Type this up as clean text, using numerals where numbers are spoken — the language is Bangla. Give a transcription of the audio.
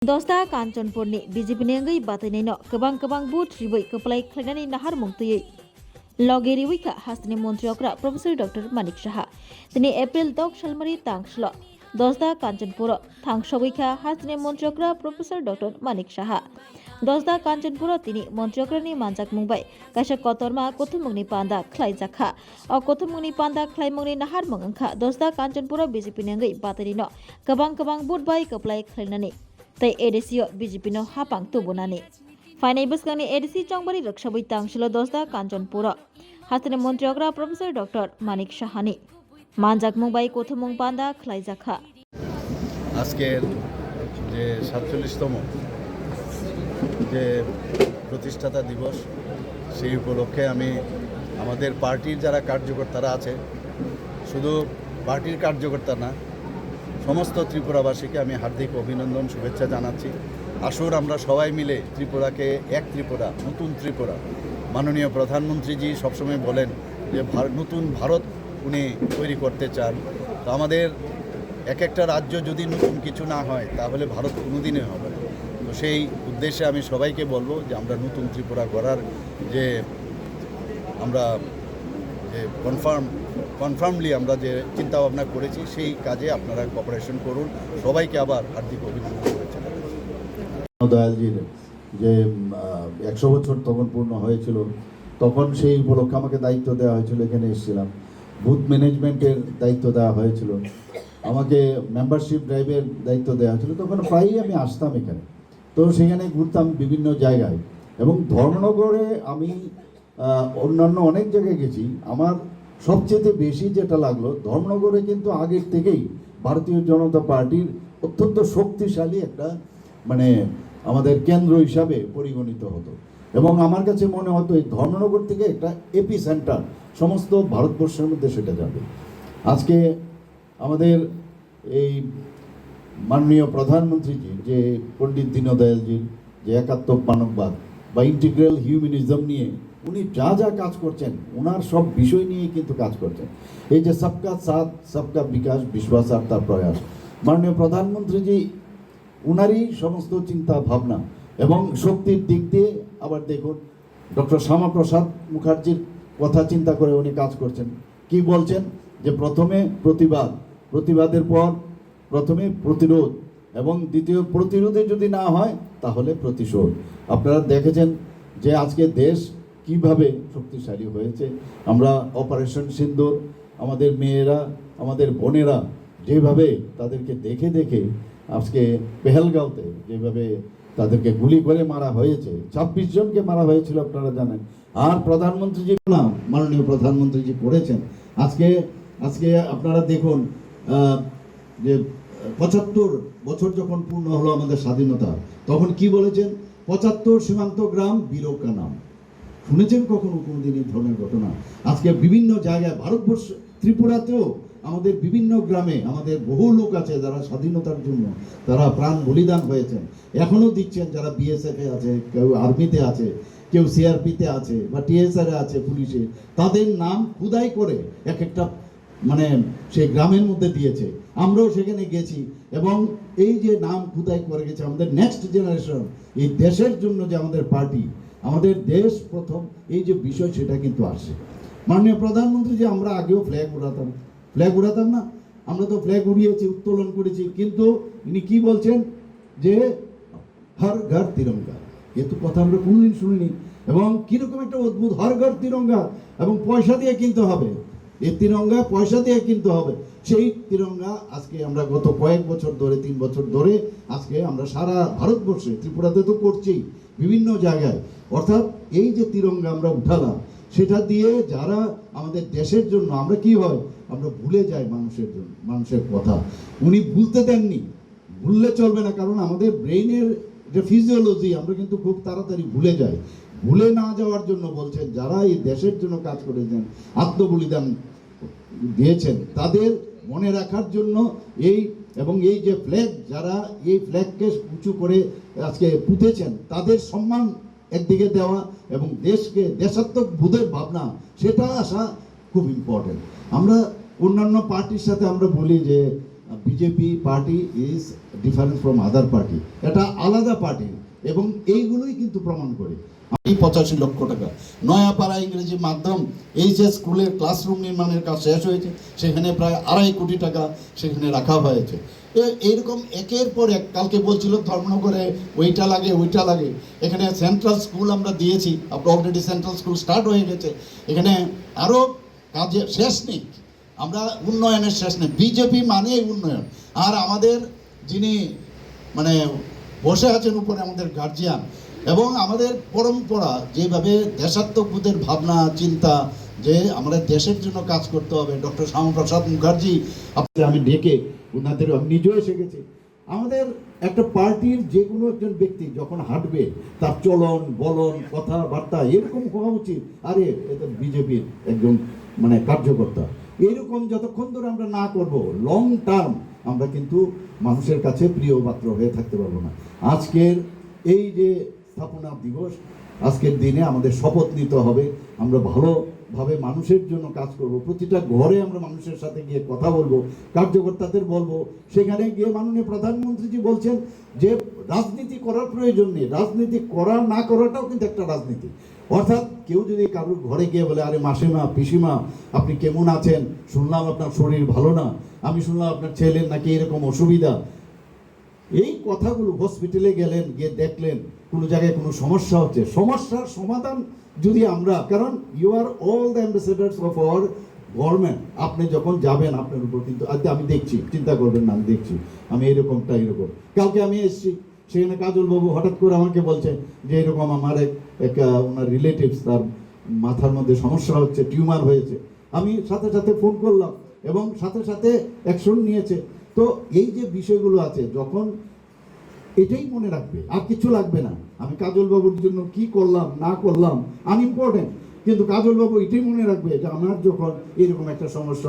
Dosta Kanchanpurni BJP Nengai Batanino Kabang Boot Ribai Kaplai Klanani Nahar Mungtui Logeri Wika Hasni Montriokra Professor Dr. Manik Shaha Tini April Dok Shalmari Tangshlo Dosta Kanchanpura Tangshawika Hasni Montriokra Professor Dr. Manik Shaha Dosta Kanchanpura Tini Montriokrani Manjak Mumbai Kasha Kotorma Kotumuni Panda Klai Zakha or Kotumuni Panda Klaimuni Nahar Mungka Dosta Kanchanpura BJP Nengai Batanino Kabang Boot by Kaplai Klanani Tai edisi BJP no hapang tubunani. Finai buskani edisi chongbari rakshabui tangshilo dosta Kanchanpura. Hasane Montriogra Professor Dr. Manik Shahani. Manjak Mumbai Kothumung Panda Klaizakha. আজকের যে ৪৭তম যে প্রতিষ্ঠাতা দিবস সেই উপলক্ষে আমি আমাদের পার্টির যারা কার্যকর্তারা আছে শুধু পার্টির কার্যকর্তা না সমস্ত ত্রিপুরাবাসীকে আমি হার্দিক অভিনন্দন শুভেচ্ছা জানাচ্ছি। আসুন আমরা সবাই মিলে ত্রিপুরাকে এক ত্রিপুরা নতুন ত্রিপুরা মাননীয় প্রধানমন্ত্রীজি সবসময় বলেন যে নতুন ভারত উনি তৈরি করতে চান। তো আমাদের এক একটা রাজ্য যদি নতুন কিছু না হয় তাহলে ভারত কোনোদিনই হবে না। তো সেই উদ্দেশ্যে আমি সবাইকে বলবো যে আমরা নতুন ত্রিপুরা গড়ার যে আমরা যে কনফার্মলি আমরা যে চিন্তা ভাবনা করেছি সেই কাজে আপনারা কোঅপারেশন করুন। সবাইকে আবার হার্দিক অভিনন্দন করেছি। দয়ালজির যে ১০০ বছর তখন পূর্ণ হয়েছিল, তখন সেই উপলক্ষে আমাকে দায়িত্ব দেওয়া হয়েছিল, এখানে এসেছিলাম। বুথ ম্যানেজমেন্টের দায়িত্ব দেওয়া হয়েছিল, আমাকে মেম্বারশিপ ড্রাইভের দায়িত্ব দেওয়া হয়েছিল। তখন প্রায়ই আমি আসতাম এখানে, তো সেখানে ঘুরতাম বিভিন্ন জায়গায়। এবং ধর্মনগরে আমি অন্যান্য অনেক জায়গায় গেছি, আমার সবচেয়ে বেশি যেটা লাগলো ধর্মনগরে কিন্তু আগের থেকেই ভারতীয় জনতা পার্টির অত্যন্ত শক্তিশালী একটা আমাদের কেন্দ্র হিসাবে পরিগণিত হতো। এবং আমার কাছে মনে হতো এই ধর্মনগর থেকে একটা এপি সেন্টার সমস্ত ভারতবর্ষের মধ্যে সেটা যাবে। আজকে আমাদের এই মাননীয় প্রধানমন্ত্রীজি যে পণ্ডিত দীনদয়ালজির যে একাত্ম মানববাদ বা ইন্টিগ্রাল হিউম্যানিজম নিয়ে উনি যা যা কাজ করছেন, ওনার সব বিষয় নিয়ে কিন্তু কাজ করছেন। এই যে সবকা সাথ সবকা বিকাশ বিশ্বাস আর তার প্রয়াস, মাননীয় প্রধানমন্ত্রীজি উনারই সমস্ত চিন্তা ভাবনা এবং শক্তির দিক দিয়ে আবার দেখুন ডক্টর শ্যামাপ্রসাদ মুখার্জির কথা চিন্তা করে উনি কাজ করছেন। কি বলছেন যে প্রথমে প্রতিবাদের পর প্রথমে প্রতিরোধ এবং দ্বিতীয় প্রতিরোধে যদি না হয় তাহলে প্রতিশোধ। আপনারা দেখেছেন যে আজকে দেশ কিভাবে শক্তিশালী হয়েছে। আমরা অপারেশন সিন্দুর, আমাদের মেয়েরা আমাদের বোনেরা যেভাবে তাদেরকে দেখে দেখে আজকে পেহেলগাঁওতে যেভাবে তাদেরকে গুলি করে মারা হয়েছে, ২৬ জনকে মারা হয়েছিল আপনারা জানেন। আর প্রধানমন্ত্রীজি মাননীয় প্রধানমন্ত্রীজি করেছেন। আজকে আপনারা দেখুন যে ৭৫ বছর যখন পূর্ণ হলো আমাদের স্বাধীনতা, তখন কি বলেছেন? ৭৫ সীমান্ত গ্রাম বীরকা নাম। শুনেছেন কখনো কোনোদিন এই ধরনের ঘটনা? আজকে বিভিন্ন জায়গায় ভারতবর্ষ ত্রিপুরাতেও আমাদের বিভিন্ন গ্রামে আমাদের বহু লোক আছে যারা স্বাধীনতার জন্য তারা প্রাণ বলিদান হয়েছেন, এখনও দিচ্ছেন। যারা বিএসএফে আছে, কেউ আর্মিতে আছে, কেউ সিআরপিতে আছে বা টিএসআরে আছে, পুলিশে, তাদের নাম খোদাই করে এক একটা সেই গ্রামের মধ্যে দিয়েছে। আমরাও সেখানে গেছি এবং এই যে নাম খোদাই করে গেছে আমাদের নেক্সট জেনারেশন, এই দেশের জন্য যে আমাদের পার্টি, আমাদের দেশ প্রথম, এই যে বিষয় সেটা কিন্তু আসে। মাননীয় প্রধানমন্ত্রী যে আমরা আগেও ফ্ল্যাগ উড়াতাম না, আমরা তো ফ্ল্যাগ উড়িয়েছি, উত্তোলন করেছি, কিন্তু ইনি কি বলছেন যে হর ঘর তিরঙ্গা। এ তো কথা আমরা কোনদিন শুনিনি। এবং কিরকম একটা অদ্ভুত হর ঘর তিরঙ্গা, এবং পয়সা দিয়ে কিনতে হবে। এই তিরঙ্গা পয়সা দিয়ে কিনতে হবে। সেই তিরঙ্গা আজকে আমরা গত কয়েক বছর ধরে, ৩ বছর ধরে আজকে আমরা সারা ভারতবর্ষে, ত্রিপুরাতে তো করছি বিভিন্ন জায়গায়, অর্থাৎ এই যে তিরঙ্গা আমরা উঠালাম, সেটা দিয়ে যারা আমাদের দেশের জন্য, আমরা কি হয় আমরা ভুলে যাই মানুষের কথা। উনি ভুলতে দেননি, ভুললে চলবে না, কারণ আমাদের ব্রেইনের যে ফিজিওলজি আমরা কিন্তু খুব তাড়াতাড়ি ভুলে যাই। ভুলে না যাওয়ার জন্য বলছেন যারা এই দেশের জন্য কাজ করেছেন, আত্মবলিদান দিয়েছেন, তাদের মনে রাখার জন্য এবং এই যে ফ্ল্যাগ, যারা এই ফ্ল্যাগকে উঁচু করে আজকে পুঁতেছেন, তাদের সম্মান একদিকে দেওয়া এবং দেশকে দেশাত্মক বোধের ভাবনা সেটা আসা খুব ইম্পর্টেন্ট। আমরা অন্যান্য পার্টির সাথে আমরা বলি যে BJP party is different from other party, এটা আলাদা পার্টি, এবং এইগুলোই কিন্তু প্রমাণ করে। এই 85 লক্ষ টাকা নয়াপাড়া ইংরেজি মাধ্যম এইচএস স্কুলের ক্লাসরুম নির্মাণের কাজ শেষ হয়েছে, সেখানে প্রায় 2.5 কোটি টাকা সেখানে রাখা হয়েছে। এইরকম একের পর এক, কালকে বলছিল ধর্মনগরে ওইটা লাগে, এখানে সেন্ট্রাল স্কুল আমরা দিয়েছি, অলরেডি সেন্ট্রাল স্কুল স্টার্ট হয়ে গেছে, এখানে আরও কাজের শেষ নেই, আমরা উন্নয়নের শেষ নেই। বিজেপি মানে উন্নয়ন। আর আমাদের যিনি মানে বসে আছেন উপরে, আমাদের গার্জিয়ান এবং আমাদের পরম্পরা, যেভাবে দেশাত্মবোধের ভাবনা চিন্তা, যে আমাদের দেশের জন্য কাজ করতে হবে, ডক্টর শ্যামাপ্রসাদ মুখার্জি আমি ডেকে ওনাদের, আমি নিজেও এসে গেছি। আমাদের একটা পার্টির যে কোনো একজন ব্যক্তি যখন হাঁটবে, তার চলন বলন কথাবার্তা এরকম হওয়া উচিত। আরে এটা বিজেপির একজন মানে কার্যকর্তা, এরকম যতক্ষণ ধরে আমরা না করব, লং টার্ম আমরা কিন্তু মানুষের কাছে প্রিয় পাত্র হয়ে থাকতে পারবো না। আজকের এই যে স্থাপনা দিবস, আজকের দিনে আমাদের শপথ নিতে হবে, আমরা ভালোভাবে মানুষের জন্য কাজ করব। প্রতিটা ঘরে আমরা মানুষের সাথে গিয়ে কথা বলবো, কার্যকর্তাদের বলবো, সেখানে গিয়ে মাননীয় প্রধানমন্ত্রীজি বলছেন যে রাজনীতি করার প্রয়োজন নেই, রাজনীতি করা না করাটাও কিন্তু একটা রাজনীতি। অর্থাৎ কেউ যদি কারোর ঘরে গিয়ে বলে, আরে মাসিমা পিসিমা আপনি কেমন আছেন, শুনলাম আপনার শরীর ভালো না, আমি শুনলাম আপনার ছেলের নাকি এরকম অসুবিধা, এই কথাগুলো হসপিটালে গেলেন, গিয়ে দেখলেন কোনো জায়গায় কোনো সমস্যা হচ্ছে, সমস্যার সমাধান যদি আমরা, কারণ you are all the ambassadors of our government, আপনি যখন যাবেন আপনার উপর কিন্তু আমি দেখছি, চিন্তা করবেন না, আমি দেখছি, আমি এরকম। কালকে আমি এসেছি, সেখানে কাজল বাবু হঠাৎ করে আমাকে বলছে যে এরকম আমার এক ওনার রিলেটিভস, তার মাথার মধ্যে সমস্যা হচ্ছে, টিউমার হয়েছে। আমি সাথে সাথে ফোন করলাম এবং সাথে সাথে অ্যাকশন নিয়েছে। তো এই যে বিষয়গুলো আছে, যখন এটাই মনে রাখবে, আর কিছু লাগবে না। আমি কাজল বাবুর জন্য কি করলাম না করলাম আনইম্পর্টেন্ট, কিন্তু কাজল বাবু এটাই মনে রাখবে যে আমার যখন এরকম একটা সমস্যা